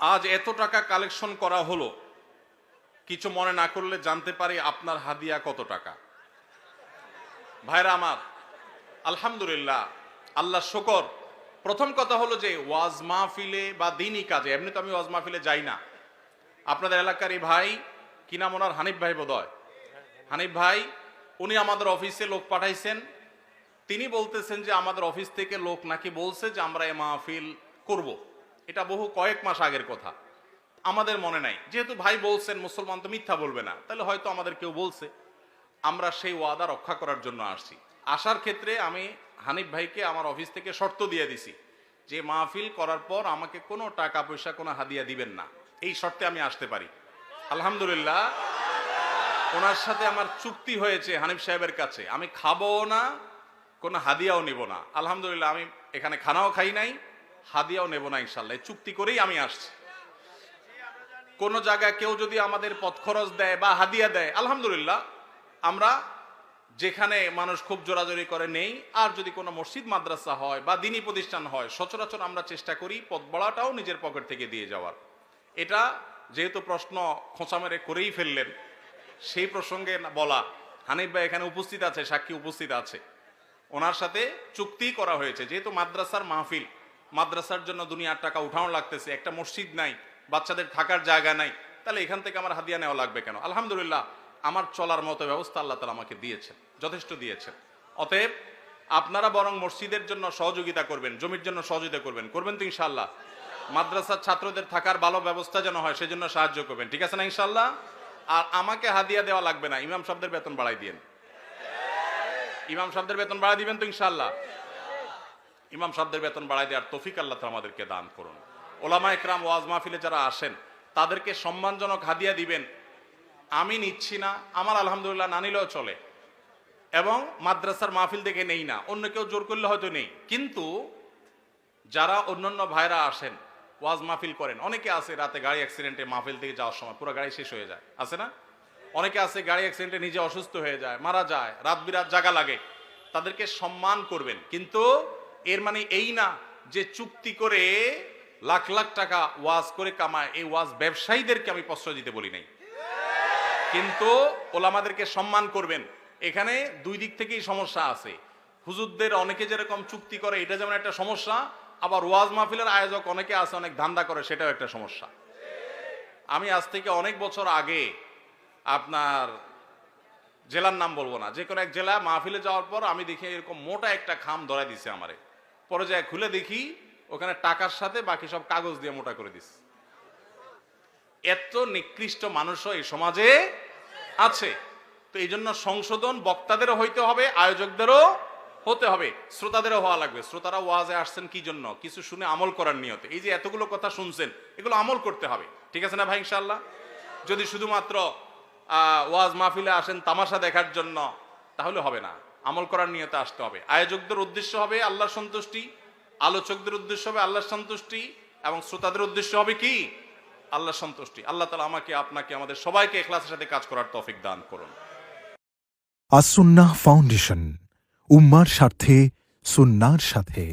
আজ এত টাকা কালেকশন করা হলো, কিছু মনে না করলে জানতে পারি আপনার হাদিয়া কত টাকা? ভাইরা আমার, আলহামদুলিল্লাহ, আল্লাহ শুকর। প্রথম কথা হলো যে ওয়াজ মাহফিলে বা দিনই কাজে, এমনি তো আমি ওয়াজ মাহফিলে যাই না। আপনাদের এলাকার এই ভাই, কি নাম ওনার, হানিফ ভাই বোধহয়, হানিফ ভাই, উনি আমাদের অফিসে লোক পাঠাইছেন। তিনি বলতেছেন যে আমাদের অফিস থেকে লোক নাকি বলছে যে আমরা এই মাহফিল করব। এটা বহু কয়েক মাস আগের কথা, আমাদের মনে নাই। যেহেতু ভাই বলছেন, মুসলমান তো মিথ্যা বলবে না, তাহলে হয়তো আমাদের কেউ বলছে। আমরা সেই ওয়াদা রক্ষা করার জন্য আসছি। আসার ক্ষেত্রে আমি হানিফ ভাইকে আমার অফিস থেকে শর্ত দিয়ে দিছি যে মাহফিল করার পর আমাকে কোনো টাকা পয়সা, কোনো হাদিয়া দিবেন না। এই শর্তে আমি আসতে পারি। আলহামদুলিল্লাহ, ওনার সাথে আমার চুক্তি হয়েছে হানিফ সাহেবের কাছে, আমি খাবো না, কোনো হাদিয়াও নিব না। আলহামদুলিল্লাহ, আমি এখানে খানাও খাই নাই, হাদিয়াও নেব না ইনশাল্লাহ। এই চুক্তি করেই আমি আসছি। কোন জায়গায় কেউ যদি আমাদের পথ খরচ দেয় বা হাদিয়া দেয়, আলহামদুলিল্লাহ, আমরা যেখানে মানুষ খুব জোরাজোরি করে নেই। আর যদি কোনো মসজিদ মাদ্রাসা হয় বা দিনী প্রতিষ্ঠান হয়, সচরাচর আমরা চেষ্টা করি পথ বড়াটাও নিজের পকেট থেকে দিয়ে যাওয়ার। এটা যেহেতু প্রশ্ন খোঁচা মেরে করেই ফেললেন, সেই প্রসঙ্গে বলা, হানিফ ভাই এখানে উপস্থিত আছে, সাক্ষী উপস্থিত আছে, ওনার সাথে চুক্তি করা হয়েছে। যেহেতু মাদ্রাসার মাহফিল, মাদ্রাসার জন্য দুনিয়ার টাকা উঠানো লাগতেছে, একটা মসজিদ নাই, বাচ্চাদের থাকার জায়গা নাই, তাহলে এখান থেকে আমার হাদিয়া নেওয়া লাগবে কেন? আলহামদুলিল্লাহ, আমার চলার মতো ব্যবস্থা আল্লাহ তাআলা আমাকে দিয়েছেন, যথেষ্ট দিয়েছেন। অতএব আপনারা বরং মসজিদের জন্য সহযোগিতা করবেন, জমির জন্য সহযোগিতা করবেন, করবেন তো ইনশাআল্লাহ? মাদ্রাসার ছাত্রদের থাকার ভালো ব্যবস্থা যেন হয়, সেজন্য সাহায্য করবেন, ঠিক আছে না ইনশাআল্লাহ? আর আমাকে হাদিয়া দেওয়া লাগবে না, ইমাম সাহেবদের বেতন বাড়াই দিয়েন। ইমাম সাহেবদের বেতন বাড়াই দিবেন তো ইনশাআল্লাহ? ইমাম সাহেবদের বেতন বাড়াই দেওয়ার তৌফিক আল্লাহ তাআলা আমাদেরকে দান করুন। ওলামা একরাম ওয়াজ মাহফিলে যারা আসেন, তাদেরকে সম্মানজনক হাদিয়া দিবেন। আমি নিচ্ছি না, আমার আলহামদুলিল্লাহ না নিলেও চলে, এবং মাদ্রাসার মাহফিল দেখে নেই না, অন্য কেউ জোর করলে হয়তো নেই। কিন্তু যারা অন্যান্য ভাইরা আসেন, ওয়াজ মাহফিল করেন, অনেকে আছে রাতে গাড়ি অ্যাক্সিডেন্টে মাহফিল থেকে যাওয়ার সময় পুরো গাড়ি শেষ হয়ে যায়, আছে না? অনেকে আছে গাড়ি অ্যাক্সিডেন্টে নিজে অসুস্থ হয়ে যায়, মারা যায়, রাত বিরাত জাগা লাগে। তাদেরকে সম্মান করবেন, কিন্তু এর মানে এই না যে চুক্তি করে লাখ লাখ টাকা ওয়াজ করে কামায়। এই ওয়াজ ব্যবসায়ীদেরকে আমি প্রশ্রয় দিতে বলি নাই, কিন্তু ওলামাদেরকে সম্মান করবেন। এখানে দুই দিক থেকেই সমস্যা আছে। হুজুরদের অনেকে যেরকম চুক্তি করে, এটা যেমন একটা সমস্যা, আবার ওয়াজ মাহফিলের আয়োজক অনেকে আছে অনেক ধান্দা করে, সেটাও একটা সমস্যা। আমি আজ থেকে অনেক বছর আগে, আপনার জেলার নাম বলবো না, যে কোনো এক জেলা মাহফিলে যাওয়ার পর আমি দেখি এরকম মোটা একটা খাম ধরাই দিছে আমারে। পরে যায় খুলে দেখি ওখানে টাকার সাথে বাকি সব কাগজ দিয়ে মোটা করে দিছে। এত নিকৃষ্ট মানুষও এই সমাজে আছে। তো এই জন্য সংশোধন বক্তাদেরও হইতে হবে, আয়োজকদেরও হতে হবে, শ্রোতাদেরও হওয়া লাগবে। শ্রোতারা ওয়াজে আসছেন কি জন্য? কিছু শুনে আমল করার নিয়তে। এই যে এতগুলো কথা শুনছেন, এগুলো আমল করতে হবে, ঠিক আছে না ভাই ইনশাআল্লাহ? যদি শুধুমাত্র ওয়াজ মাহফিলে আসেন তামাশা দেখার জন্য, তাহলে হবে না, আমল করার নিয়তে আসতে হবে। আয়োজকদের উদ্দেশ্য হবে আল্লাহর সন্তুষ্টি, আলোচকদের উদ্দেশ্য হবে আল্লাহর সন্তুষ্টি, এবং শ্রোতাদের উদ্দেশ্য হবে কি? আল্লাহর সন্তুষ্টি। আল্লাহ তাআলা আমাকে, আপনাকে, আমাদের সবাইকে ইখলাসের সাথে কাজ করার তৌফিক দান করুন। আসুন্নাহ ফাউন্ডেশন, উম্মার স্বার্থে সুন্নাহর সাথে।